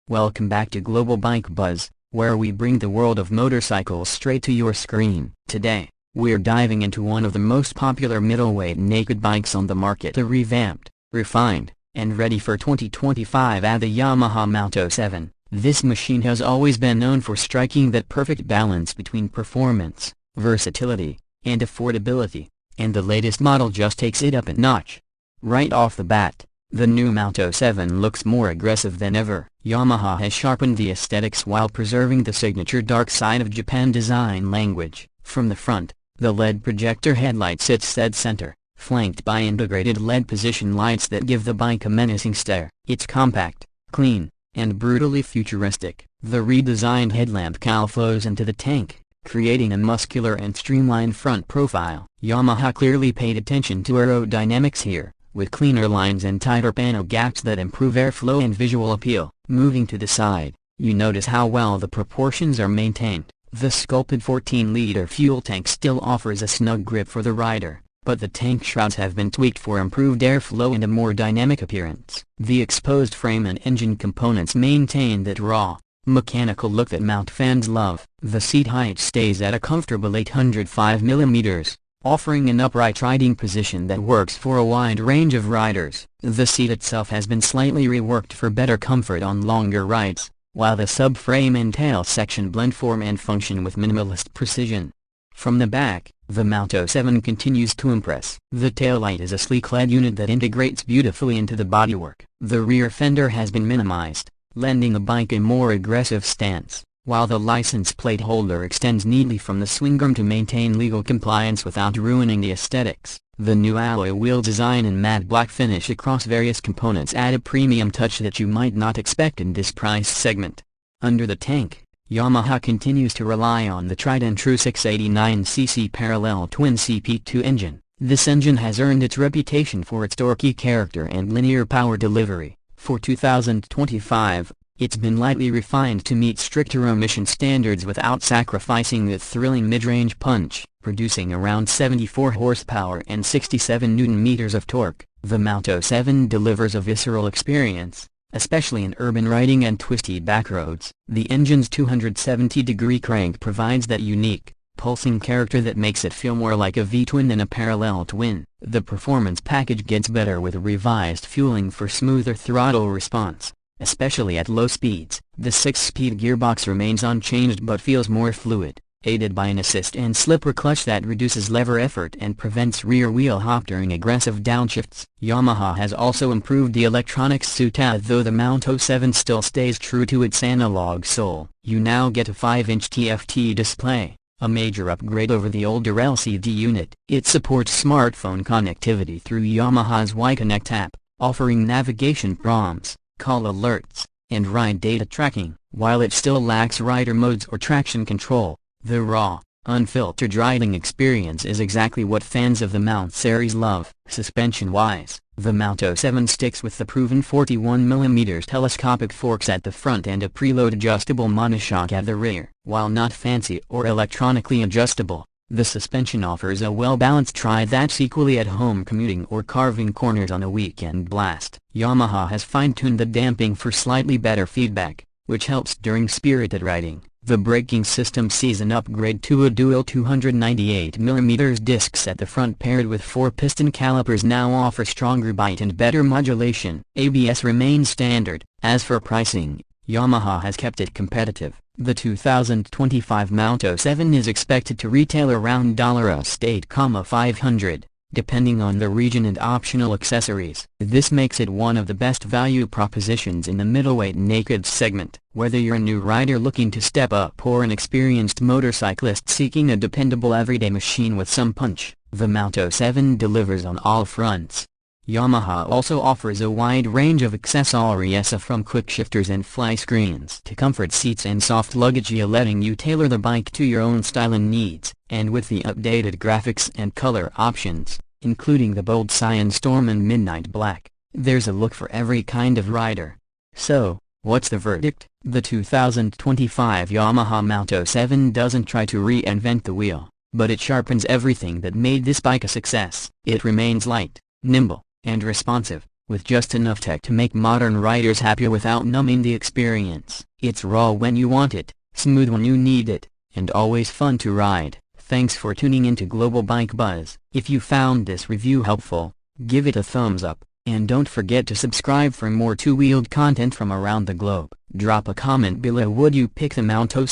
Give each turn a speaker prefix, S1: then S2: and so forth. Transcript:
S1: Welcome back to Global Bike Buzz, where we bring the world of motorcycles straight to your screen. Today, we're diving into one of the most popular middleweight naked bikes on the market. The revamped, refined, and ready for 2025 at the Yamaha MT-07. This machine has always been known for striking that perfect balance between performance, versatility, and affordability, and the latest model just takes it up a notch. Right off the bat, the new MT-07 looks more aggressive than ever. Yamaha has sharpened the aesthetics while preserving the signature dark side of Japan design language. From the front, the LED projector headlight sits dead center, flanked by integrated LED position lights that give the bike a menacing stare. It's compact, clean, and brutally futuristic. The redesigned headlamp cowl flows into the tank, creating a muscular and streamlined front profile. Yamaha clearly paid attention to aerodynamics here, with cleaner lines and tighter panel gaps that improve airflow and visual appeal. Moving to the side, you notice how well the proportions are maintained. The sculpted 14-liter fuel tank still offers a snug grip for the rider, but the tank shrouds have been tweaked for improved airflow and a more dynamic appearance. The exposed frame and engine components maintain that raw, mechanical look that mount fans love. The seat height stays at a comfortable 805 mm. Offering an upright riding position that works for a wide range of riders. The seat itself has been slightly reworked for better comfort on longer rides, while the subframe and tail section blend form and function with minimalist precision. From the back, the MT-07 continues to impress. The taillight is a sleek LED unit that integrates beautifully into the bodywork. The rear fender has been minimized, lending the bike a more aggressive stance, while the license plate holder extends neatly from the swing arm to maintain legal compliance without ruining the aesthetics. The new alloy wheel design and matte black finish across various components add a premium touch that you might not expect in this price segment. Under the tank, Yamaha continues to rely on the tried and true 689cc parallel twin CP2 engine. This engine has earned its reputation for its torquey character and linear power delivery. For 2025, it's been lightly refined to meet stricter emission standards without sacrificing the thrilling mid-range punch, producing around 74 horsepower and 67 Nm of torque. The MT-07 delivers a visceral experience, especially in urban riding and twisty backroads. The engine's 270-degree crank provides that unique, pulsing character that makes it feel more like a V-twin than a parallel twin. The performance package gets better with revised fueling for smoother throttle response, especially at low speeds. The 6-speed gearbox remains unchanged but feels more fluid, aided by an assist and slipper clutch that reduces lever effort and prevents rear wheel hop during aggressive downshifts. Yamaha has also improved the electronics suite, though the MT-07 still stays true to its analog soul. You now get a 5-inch TFT display, a major upgrade over the older LCD unit. It supports smartphone connectivity through Yamaha's Y-Connect app, offering navigation prompts, call alerts, and ride data tracking. While it still lacks rider modes or traction control, the raw, unfiltered riding experience is exactly what fans of the Mount series love. Suspension-wise, the MT-07 sticks with the proven 41mm telescopic forks at the front and a preload adjustable monoshock at the rear. While not fancy or electronically adjustable, the suspension offers a well-balanced ride that's equally at home commuting or carving corners on a weekend blast. Yamaha has fine-tuned the damping for slightly better feedback, which helps during spirited riding. The braking system sees an upgrade to a dual 298mm discs at the front paired with 4-piston calipers now offer stronger bite and better modulation. ABS remains standard. As for pricing, Yamaha has kept it competitive. The 2025 MT-07 is expected to retail around $8,500, depending on the region and optional accessories. This makes it one of the best value propositions in the middleweight naked segment. Whether you're a new rider looking to step up or an experienced motorcyclist seeking a dependable everyday machine with some punch, the MT-07 delivers on all fronts. Yamaha also offers a wide range of accessories from quick shifters and fly screens to comfort seats and soft luggage, letting you tailor the bike to your own style and needs. And with the updated graphics and color options, including the bold cyan storm and midnight black, there's a look for every kind of rider. So, what's the verdict? The 2025 Yamaha MT-07 doesn't try to reinvent the wheel, but it sharpens everything that made this bike a success. It remains light, nimble, and responsive, with just enough tech to make modern riders happy without numbing the experience. It's raw when you want it, smooth when you need it, and always fun to ride. Thanks for tuning into Global Bike Buzz. If you found this review helpful, give it a thumbs up, and don't forget to subscribe for more two-wheeled content from around the globe. Drop a comment below. Would you pick the MT-07